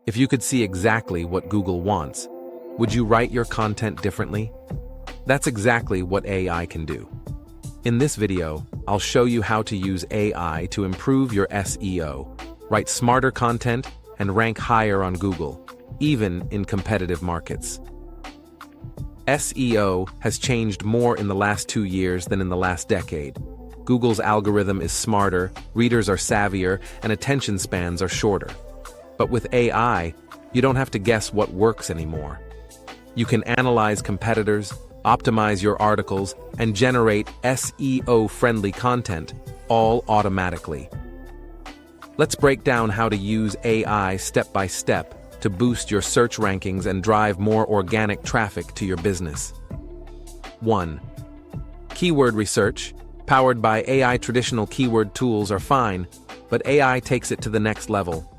If you could see exactly what Google wants, would you write your content differently? That's exactly what AI can do. In this video, I'll show you how to use AI to improve your SEO, write smarter content, and rank higher on Google, even in competitive markets. SEO has changed more in the last 2 years than in the last decade. Google's algorithm is smarter, readers are savvier, and attention spans are shorter. But with AI, you don't have to guess what works anymore. You can analyze competitors, optimize your articles, and generate SEO-friendly content, all automatically. Let's break down how to use AI step by step to boost your search rankings and drive more organic traffic to your business. 1. Keyword research. Powered by AI, traditional keyword tools are fine, but AI takes it to the next level.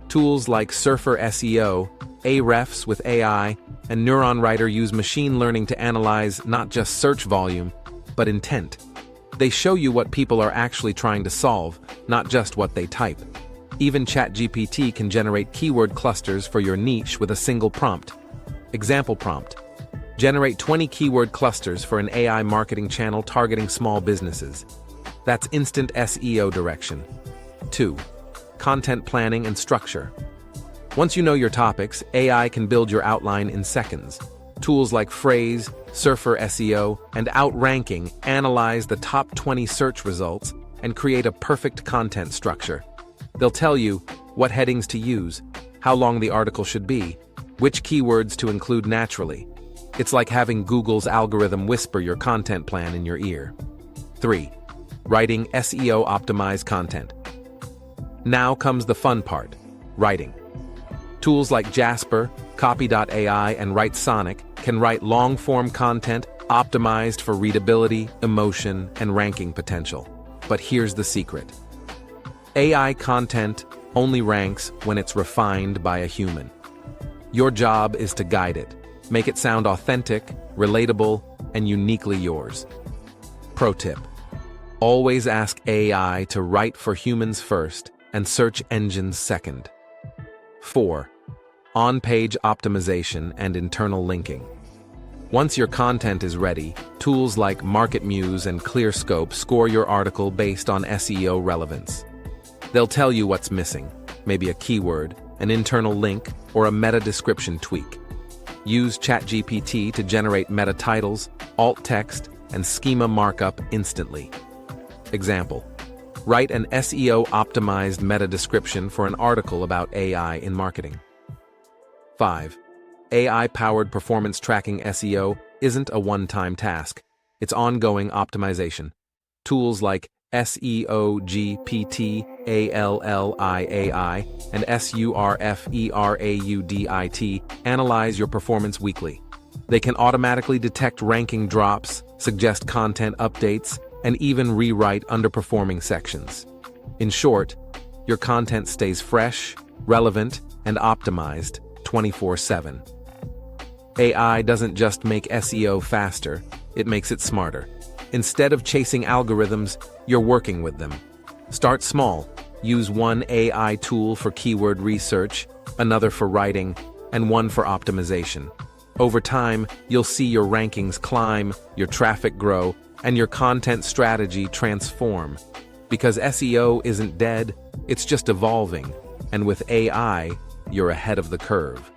Tools like Surfer SEO, Ahrefs with AI, and Neuron Writer use machine learning to analyze not just search volume, but intent. They show you what people are actually trying to solve, not just what they type. Even ChatGPT can generate keyword clusters for your niche with a single prompt. Example prompt: generate 20 keyword clusters for an AI marketing channel targeting small businesses. That's instant SEO direction. 2. Content planning and structure. Once you know your topics, AI can build your outline in seconds. Tools like Phrase, Surfer SEO, and Outranking analyze the top 20 search results and create a perfect content structure. They'll tell you what headings to use, how long the article should be, which keywords to include naturally. It's like having Google's algorithm whisper your content plan in your ear. 3. Writing SEO-optimized content. Now comes the fun part: writing. Tools like Jasper, Copy.ai, and WriteSonic can write long-form content optimized for readability, emotion, and ranking potential. But here's the secret: AI content only ranks when it's refined by a human. Your job is to guide it, make it sound authentic, relatable, and uniquely yours. Pro tip: always ask AI to write for humans first and search engines second. 4. On-page optimization and internal linking. Once your content is ready, tools like MarketMuse and ClearScope score your article based on SEO relevance. They'll tell you what's missing, maybe a keyword, an internal link, or a meta description tweak. Use ChatGPT to generate meta titles, alt text, and schema markup instantly. Example: write an SEO-optimized meta description for an article about AI in marketing. 5. AI-powered performance tracking. SEO isn't a one-time task. It's ongoing optimization. Tools like SEO GPT, ALLIAI, and SURFERAUDIT analyze your performance weekly. They can automatically detect ranking drops, suggest content updates, and even rewrite underperforming sections. In short, your content stays fresh, relevant, and optimized 24/7. AI doesn't just make SEO faster, it makes it smarter. Instead of chasing algorithms, you're working with them. Start small. Use one AI tool for keyword research, another for writing, and one for optimization. Over time, you'll see your rankings climb, your traffic grow, and your content strategy transform. Because SEO isn't dead, it's just evolving, and with AI, you're ahead of the curve.